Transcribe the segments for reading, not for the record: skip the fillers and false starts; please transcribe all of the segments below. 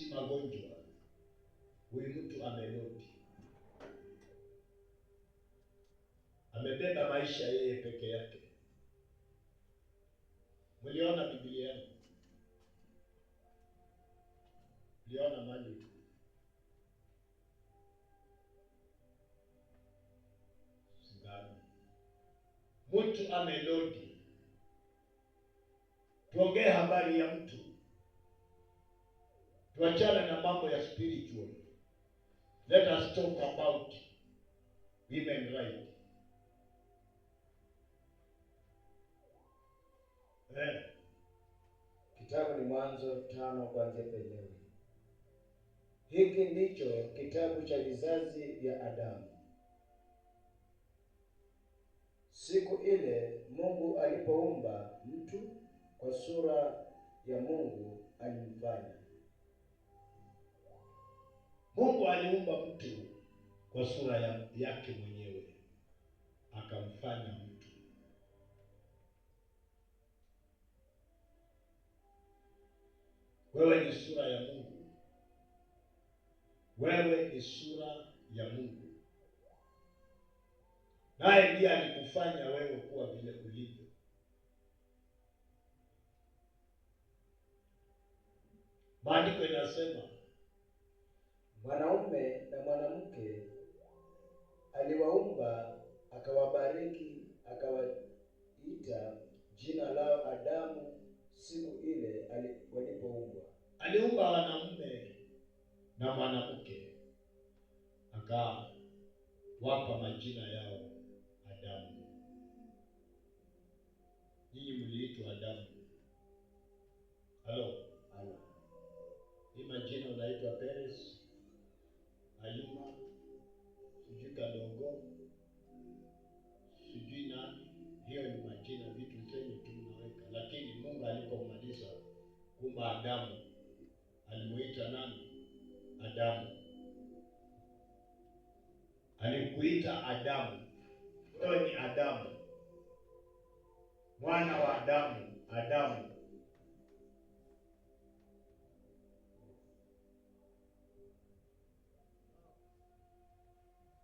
si magonjwa. Huyu mtu amelodi, amebeba maisha yeye peke yake. Mliona Biblia yangu? Mliona mali? Sigani. Mtu amelodi. Tuongee habari ya mtu. Tuachane na mambo ya spiritual. Let us talk about women right. Kitabu ni Mwanzo 5 kuanzia penyewe. Hiki ndicho kitabu cha vizazi vya Adamu. Siku ile Mungu alipoumba mtu kwa sura ya Mungu alimfanya. Mungu aliumba mtu kwa sura yake mwenyewe, akamfanya mtu. Wewe ni sura ya Mungu. Wewe ni sura ya Mungu. Naye ndiye alikufanya wewe kuwa vile ulivyo. Maandiko inasema mwanaume na mwanamke aliwaumba, akawabariki, akawaita jina lao Adamu siku ile walipoumbwa. Aliumba wanaume na mwanamke, akawapa majina yao Adamu. Ninyi mliitwa Adamu. Halo. Hii majina unaitwa Perez, Ayuma, sijui Kadogo, sijui nani. Hiyo ni majina, vitu zenye tu mnaweka. Lakini Mungu alipomaliza kuumba Adamu, alimuita nani? Adamu. Alikuita Adamu. Wewe ni Adamu, mwana wa Adamu. Adamu.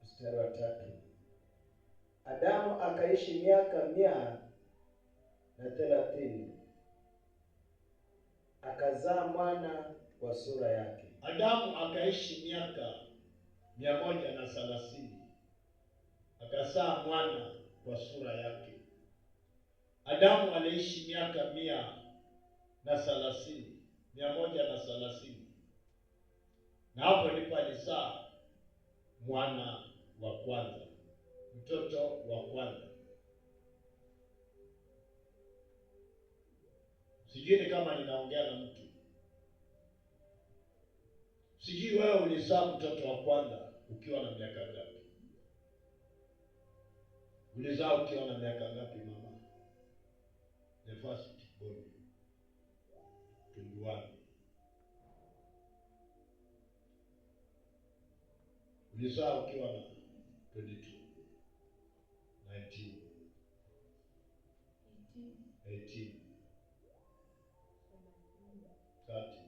Mstari wa 3. Adamu akaishi miaka 130, akazaa mwana kwa sura yake. Adamu akaishi miaka 130, akazaa mwana kwa sura yake. Adamu aliishi miaka 130, na hapo ndipo alizaa mwana wa kwanza, mtoto wa kwanza. Sijui kama ninaongea na mtu. Sijui wewe ulizaa mtoto wa kwanza ukiwa na miaka ngapi? Ulizaa ukiwa na miaka ngapi mama? The first born. 21. Ulizaa ukiwa na 22. 19. 18. 30.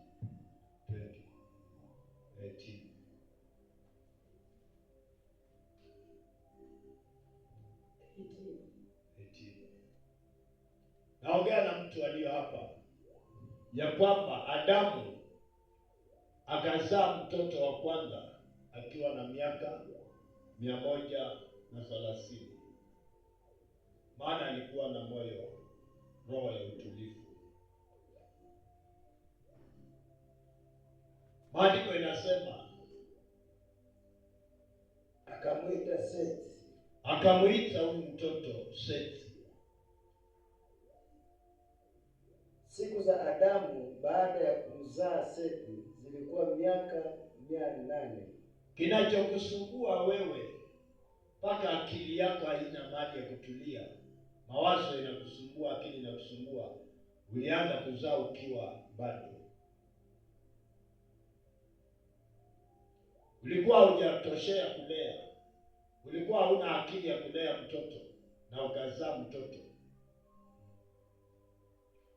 20. 18. Naongea na mtu aliyo hapa ya kwamba Adamu akazaa mtoto wa kwanza akiwa na miaka 130. Maana alikuwa na roho ya utulivu. Maandiko inasema akamuita Seti. Akamuita huyu mtoto Seti. Siku za Adamu baada ya kumzaa Seti zilikuwa miaka 800. Kinachokusumbua wewe mpaka akili yako haina mali ya kutulia, mawazo inakusumbua, akili inakusumbua, ulianza kuzaa ukiwa bado. Ulikuwa hujatoshea kulea. Ulikuwa huna akili ya kulea mtoto na ukazaa mtoto.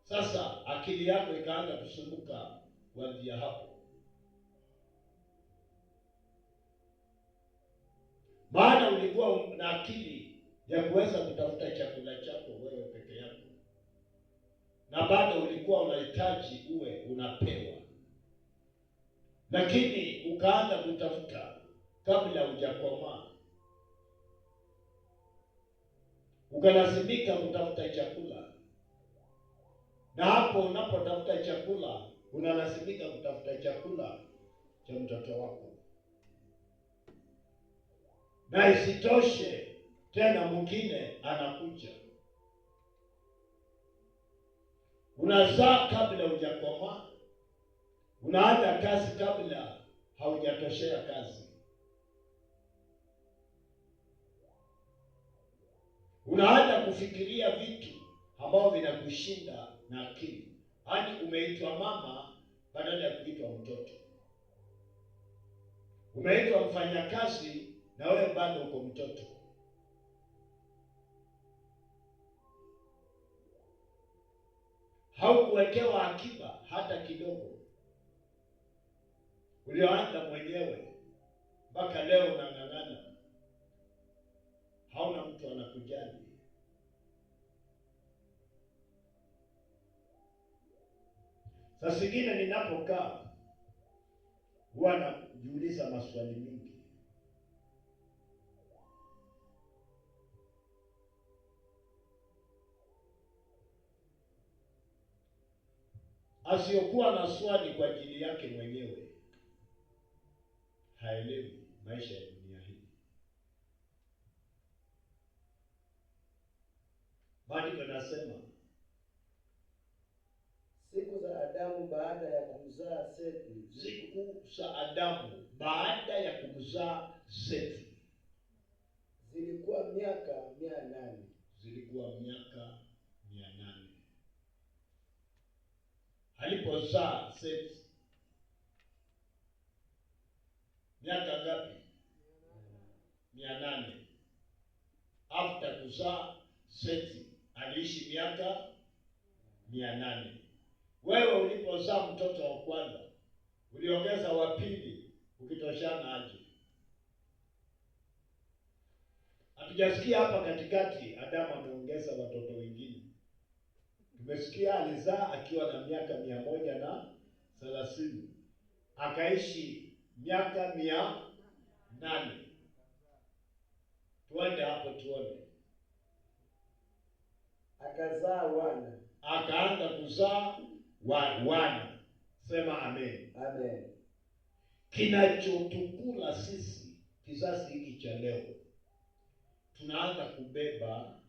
Sasa akili yako ikaanza kusumbuka kuanzia hapo. maana ulikuwa na akili ya kuweza kutafuta chakula chako wewe peke yako, na bado ulikuwa unahitaji uwe unapewa, lakini ukaanza kutafuta kabla hujakomaa, ukalazimika kutafuta chakula. Na hapo unapotafuta chakula, unalazimika kutafuta chakula cha mtoto wako. Na isitoshe tena, mwingine anakuja, unazaa kabla hujakomaa, unaanza kazi kabla haujatoshea kazi, unaanza kufikiria vitu ambao vinakushinda na akili. Hadi umeitwa mama badala ya kuitwa mtoto, umeitwa mfanyakazi na wewe bado uko mtoto. Haukuwekewa akiba hata kidogo, ulioanza mwenyewe mpaka leo unang'ang'ana, hauna mtu anakujali. Saa zingine ninapokaa huwa najiuliza maswali mingi. Asiyokuwa na swali kwa ajili yake mwenyewe haelewi maisha ya dunia hii. Maandiko yanasema siku za Adamu baada ya kumzaa Sethi, siku za Adamu baada ya kumzaa Sethi zilikuwa miaka 800. Zilikuwa miaka 800. Alipozaa Sethi miaka ngapi? 800. After kuzaa Sethi aliishi miaka 800. Wewe ulipozaa mtoto wa kwanza uliongeza wa pili, ukitoshana aje? Hatujasikia hapa katikati Adamu ameongeza watoto wengine. Tumesikia alizaa akiwa na miaka 130, akaishi miaka 800. Tuende hapo tuone. Akazaa wana, akaanza kuzaa wana. Sema amen. Amen. Kinachotukula sisi kizazi hiki cha leo, tunaanza kubeba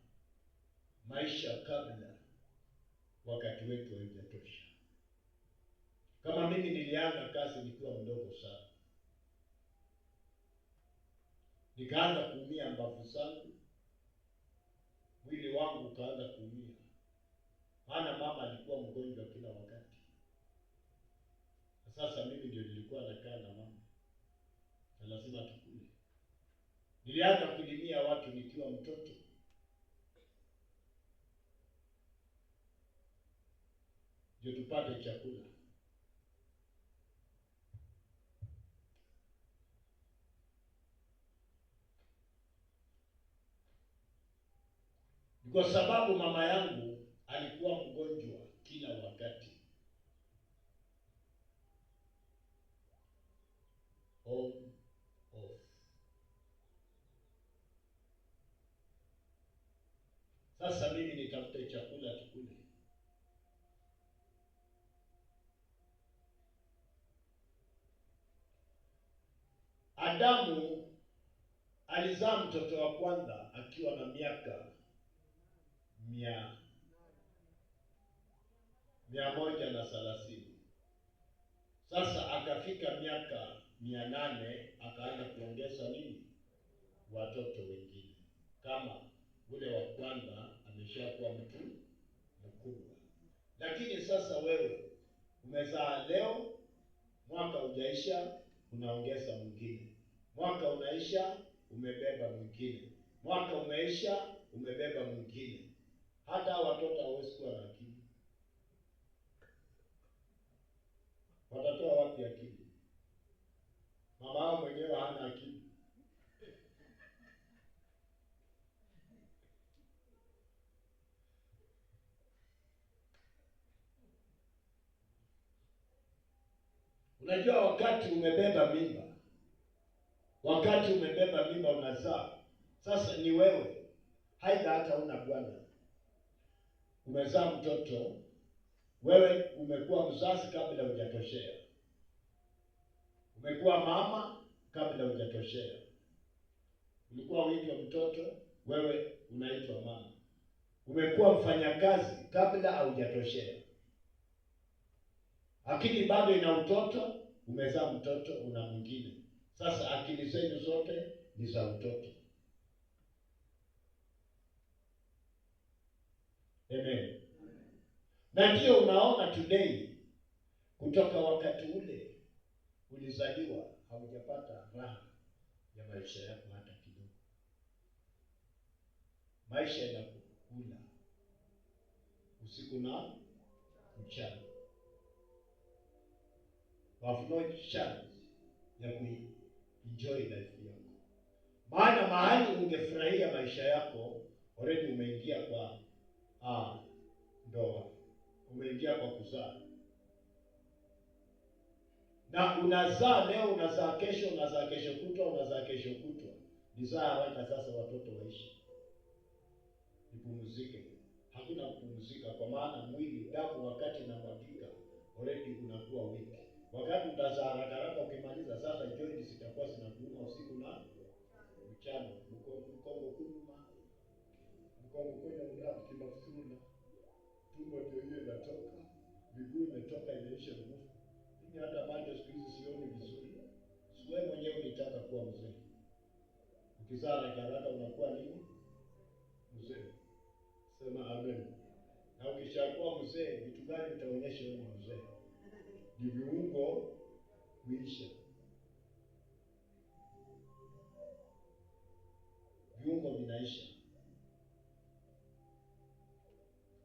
maisha kabla wakati wetu haujatosha. Kama mimi nilianza kazi nikiwa mdogo sana, nikaanza kuumia mbavu zangu, mwili wangu ukaanza kuumia, maana mama alikuwa mgonjwa kila wakati. Sasa mimi ndio nilikuwa nakaa na mama, na lazima tukule. Nilianza kulimia watu nikiwa mtoto, ndio tupate chakula. Kwa sababu mama yangu alikuwa mgonjwa kila wakati. On off. Sasa mimi nitafute chakula tukule. Adamu alizaa mtoto wa kwanza akiwa na miaka 130. Sasa akafika miaka 800, akaanza kuongeza nini? Watoto wengine. Kama ule wa kwanza ameshakuwa mtu mkubwa. Lakini sasa wewe umezaa leo, mwaka hujaisha unaongeza mwingine. Mwaka unaisha umebeba mwingine. Mwaka umeisha umebeba mwingine. Hata watoto hawezi kuwa na akili. Watatoa wapi akili? Mama wao mwenyewe hana akili. Unajua wakati umebeba mimba unazaa, sasa ni wewe, haidha hata una bwana, umezaa mtoto, wewe umekuwa mzazi kabla hujatoshea, umekuwa mama kabla hujatoshea, ulikuwa uitwa mtoto, wewe unaitwa mama, umekuwa mfanyakazi kabla haujatoshea, lakini bado ina utoto, umezaa mtoto, una mwingine. Sasa akili zenu zote ni za utoto. Amen. Na ndio unaona today, kutoka wakati ule ulizaliwa haujapata raha ya maisha yako hata kidogo. Maisha yanakukula usiku na mchana. You have no chance ya kuenjoy life yako. Maana mahali ungefurahia maisha yako, already umeingia kwa ndoa, umeingia kwa kuzaa. Na unazaa leo, unazaa kesho, unazaa kesho kutwa, unazaa kesho kutwa. Nizaa haraka sasa watoto waishi. Nipumzike. Hakuna kupumzika, kwa maana mwili, damu wakati inamwagika, already unakuwa weak. Wakati utazaa haraka ukimaliza sasa joint zitakuwa zinakuuma usiku na mchana. Mkongo kuuma mlango kimafsula. Tumbo ndio hiyo inatoka, miguu imetoka, imeisha nguvu. Mimi hata macho siku hizi sioni vizuri. Wewe mwenyewe unataka kuwa mzee. Ukizaa haraka unakuwa nini? Mzee. Sema amen. Na ukishakuwa mzee, vitu gani utaonyesha wewe ni mzee? Ni viungo kuisha. Viungo vinaisha.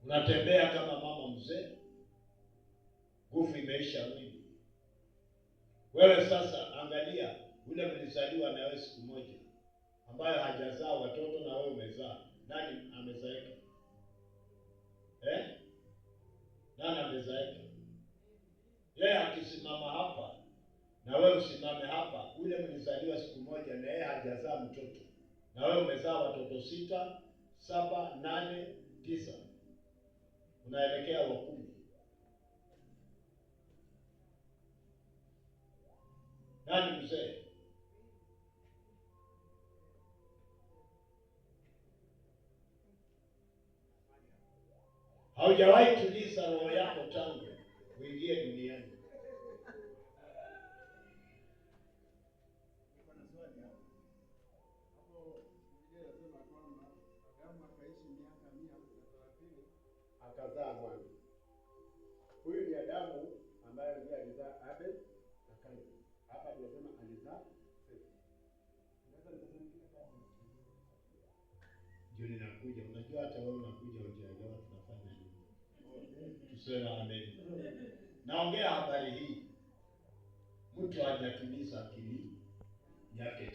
Unatembea kama mama mzee, nguvu imeisha mwili. Wewe sasa angalia, ule mlizaliwa na wewe siku moja, ambayo hajazaa watoto na wewe umezaa. Nani amezaeka? Nani amezaeka? Yeye akisimama hapa na wewe usimame hapa, ule mlizaliwa siku moja na yeye hajazaa mtoto, na wewe umezaa watoto 6, 7, 8, 9. Unaelekea wa 10. Nani mzee? Haujawahi tuliza roho yako tangu uingie duniani. Akazaa mwana. Huyu ni Adamu ambaye ndiye alizaa Abel na Kaini. Hapa tunasema alizaa Seth. Ndio ninakuja. Unajua hata wewe unakuja ukielewa tunafanya nini. Tuseme amen. Naongea habari hii. Mtu hajatuliza akili yake.